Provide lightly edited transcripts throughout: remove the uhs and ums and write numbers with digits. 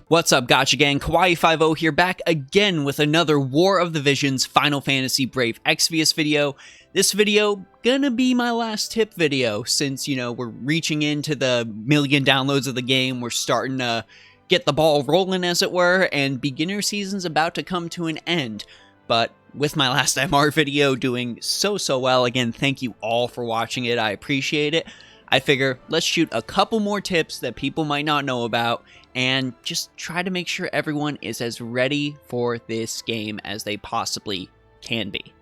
What's up, Gotcha Gang? Kawaii50 here, back again with another War of the Visions Final Fantasy Brave Exvius video. This video gonna be my last tip video since, we're reaching into the million downloads of the game. We're starting to get the ball rolling, as it were, and beginner season's about to come to an end. But with my last MR video doing so well, again, thank you all for watching it. I appreciate it. I figure let's shoot a couple more tips that people might not know about and just try to make sure everyone is as ready for this game as they possibly can be.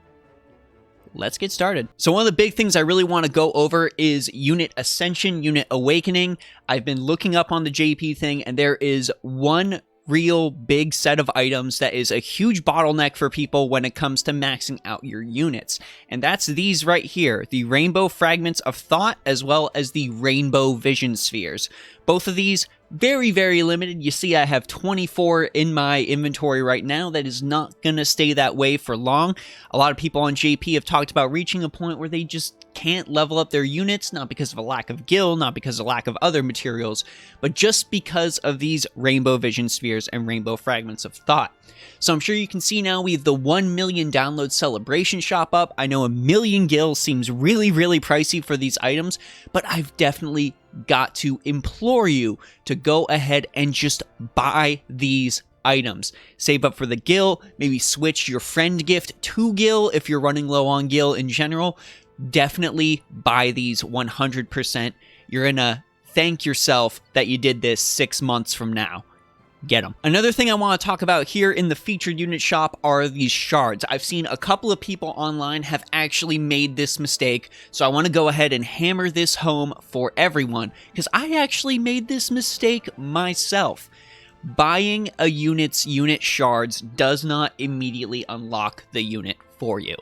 Let's get started. So one of the big things I really want to go over is Unit Ascension, Unit Awakening. I've been looking up on the JP thing, and there is one real big set of items that is a huge bottleneck for people when it comes to maxing out your units. And that's these right here, the Rainbow Fragments of Thought, as well as the Rainbow Vision Spheres. Both of these, very limited. You see I have 24 in my inventory right now. That is not going to stay that way for long. A lot of people on JP have talked about reaching a point where they just can't level up their units, not because of a lack of gil, not because of a lack of other materials, but just because of these Rainbow Vision Spheres and Rainbow Fragments of Thought. So I'm sure you can see now we have the 1 million download celebration shop up. I know 1 million gil seems really pricey for these items, but I've definitely got to implore you to go ahead and just buy these items. Save up for the gil, maybe switch your friend gift to gil if you're running low on gil in general. Definitely buy these 100%. You're gonna thank yourself that you did this 6 months from now. Get them. Another thing I want to talk about here in the featured unit shop are these shards. I've seen a couple of people online have actually made this mistake, so I want to go ahead and hammer this home for everyone, because I actually made this mistake myself. Buying a unit's unit shards does not immediately unlock the unit for you.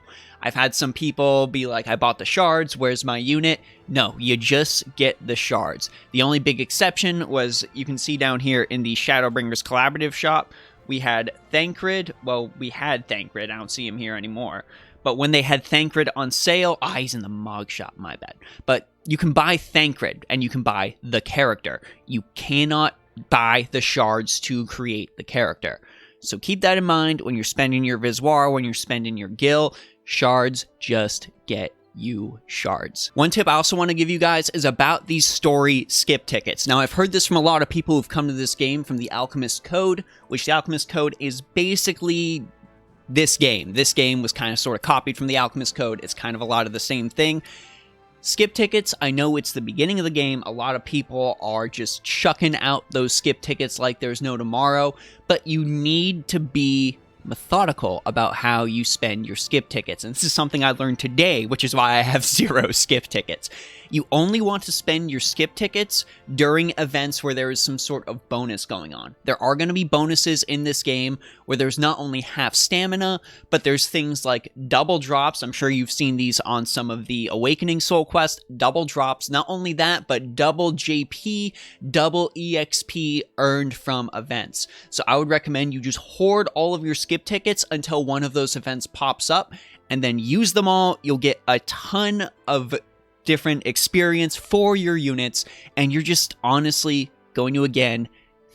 I've had some people be like, I bought the shards, where's my unit? No, you just get the shards. The only big exception was, you can see down here in the Shadowbringers Collaborative shop, we had Thancred. Well, we had Thancred, I don't see him here anymore. But when they had Thancred on sale, he's in the Mog shop, my bad. But you can buy Thancred, and you can buy the character. You cannot buy the shards to create the character. So keep that in mind when you're spending your Viswar, when you're spending your gil. Shards just get you shards. One tip I also want to give you guys is about these story skip tickets. Now, I've heard this from a lot of people who've come to this game from the Alchemist Code, which the Alchemist Code is basically this game. This game was kind of sort of copied from the Alchemist Code. It's kind of a lot of the same thing. Skip tickets, I know it's the beginning of the game. A lot of people are just chucking out those skip tickets like there's no tomorrow, but you need to be methodical about how you spend your skip tickets. And this is something I learned today, which is why I have 0 skip tickets. You only want to spend your skip tickets during events where there is some sort of bonus going on. There are going to be bonuses in this game where there's not only half stamina, but there's things like double drops. I'm sure you've seen these on some of the Awakening Soul Quest. Double drops, not only that, but double JP, double EXP earned from events. So I would recommend you just hoard all of your skip tickets until one of those events pops up, and then use them all. You'll get a ton of different experience for your units, and you're just honestly going to, again,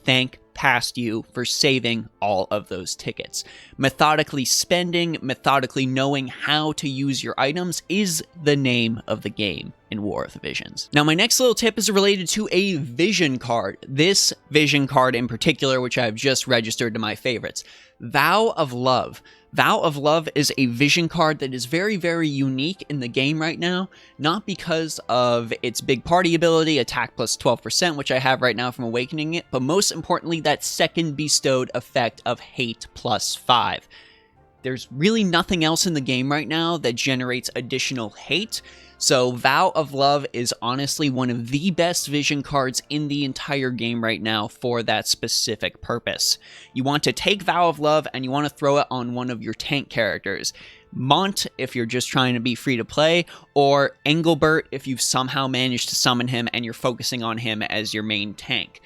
thank past you for saving all of those tickets. Methodically spending, methodically knowing how to use your items is the name of the game in War of the Visions. Now, my next little tip is related to a vision card. This vision card in particular, which I've just registered to my favorites. Vow of Love. Vow of Love is a vision card that is very unique in the game right now, not because of its big party ability, attack plus 12%, which I have right now from Awakening it, but most importantly, that second bestowed effect of hate plus 5. There's really nothing else in the game right now that generates additional hate, so Vow of Love is honestly one of the best vision cards in the entire game right now for that specific purpose. You want to take Vow of Love and you want to throw it on one of your tank characters. Mont, if you're just trying to be free to play, or Engelbert if you've somehow managed to summon him and you're focusing on him as your main tank.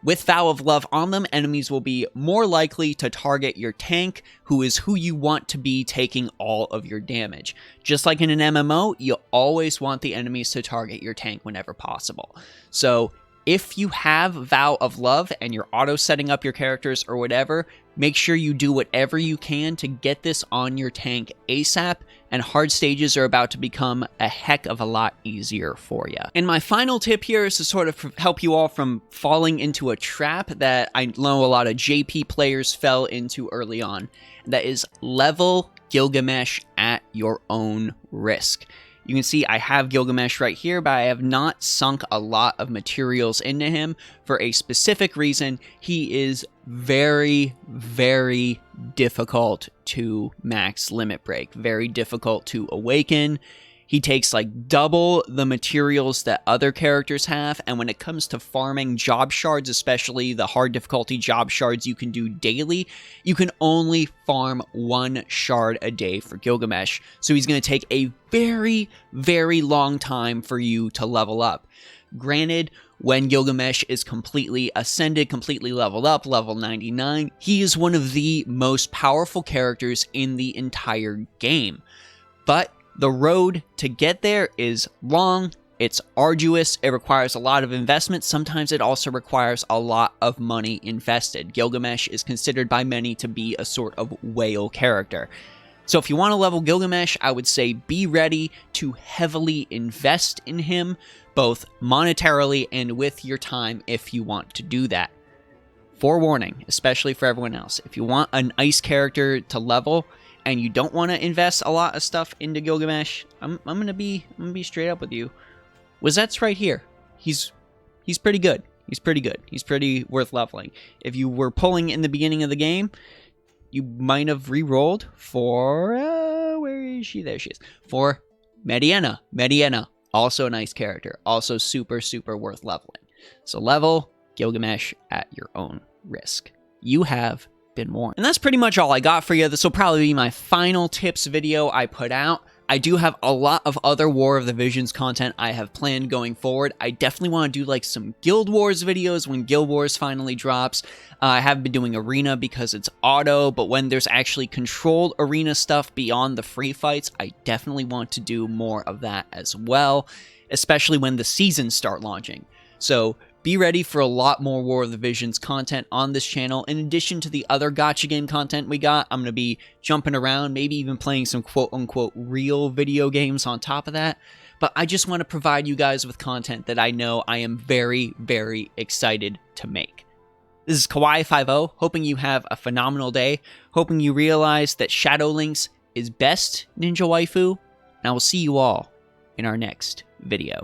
With Vow of Love on them, enemies will be more likely to target your tank, who is who you want to be taking all of your damage. Just like in an MMO, you always want the enemies to target your tank whenever possible. So If you have Vow of Love and you're auto setting up your characters or whatever, make sure you do whatever you can to get this on your tank ASAP, and hard stages are about to become a heck of a lot easier for you. And my final tip here is to sort of help you all from falling into a trap that I know a lot of JP players fell into early on. That is, level Gilgamesh at your own risk. You can see I have Gilgamesh right here, but I have not sunk a lot of materials into him for a specific reason. He is very, very difficult to max limit break, very difficult to awaken. He takes like double the materials that other characters have, and when it comes to farming job shards, especially the hard difficulty job shards you can do daily, you can only farm 1 shard a day for Gilgamesh. So he's going to take a very, very long time for you to level up. Granted, when Gilgamesh is completely ascended, completely leveled up, level 99, he is one of the most powerful characters in the entire game. But the road to get there is long, it's arduous, it requires a lot of investment, sometimes it also requires a lot of money invested. Gilgamesh is considered by many to be a sort of whale character. So if you want to level Gilgamesh, I would say be ready to heavily invest in him, both monetarily and with your time if you want to do that. Forewarning, especially for everyone else, if you want an ice character to level, and you don't want to invest a lot of stuff into Gilgamesh, I'm gonna be straight up with you. Wizette's right here. He's pretty good. He's pretty good. He's pretty worth leveling. If you were pulling in the beginning of the game, you might have re-rolled for where is she? There she is. For Mediana. Mediana, also a nice character. Also super, super worth leveling. So level Gilgamesh at your own risk. You have been warned. And that's pretty much all I got for you. This will probably be my final tips video I put out. I do have a lot of other War of the Visions content I have planned going forward. I definitely want to do like some Guild Wars videos when Guild Wars finally drops. I have been doing Arena because it's auto, but when there's actually controlled Arena stuff beyond the free fights, I definitely want to do more of that as well, especially when the seasons start launching. So be ready for a lot more War of the Visions content on this channel. In addition to the other gacha game content we got, I'm going to be jumping around, maybe even playing some quote-unquote real video games on top of that. But I just want to provide you guys with content that I know I am very, very excited to make. This is Kawaii50, hoping you have a phenomenal day, hoping you realize that Shadow Lynx is best Ninja Waifu, and I will see you all in our next video.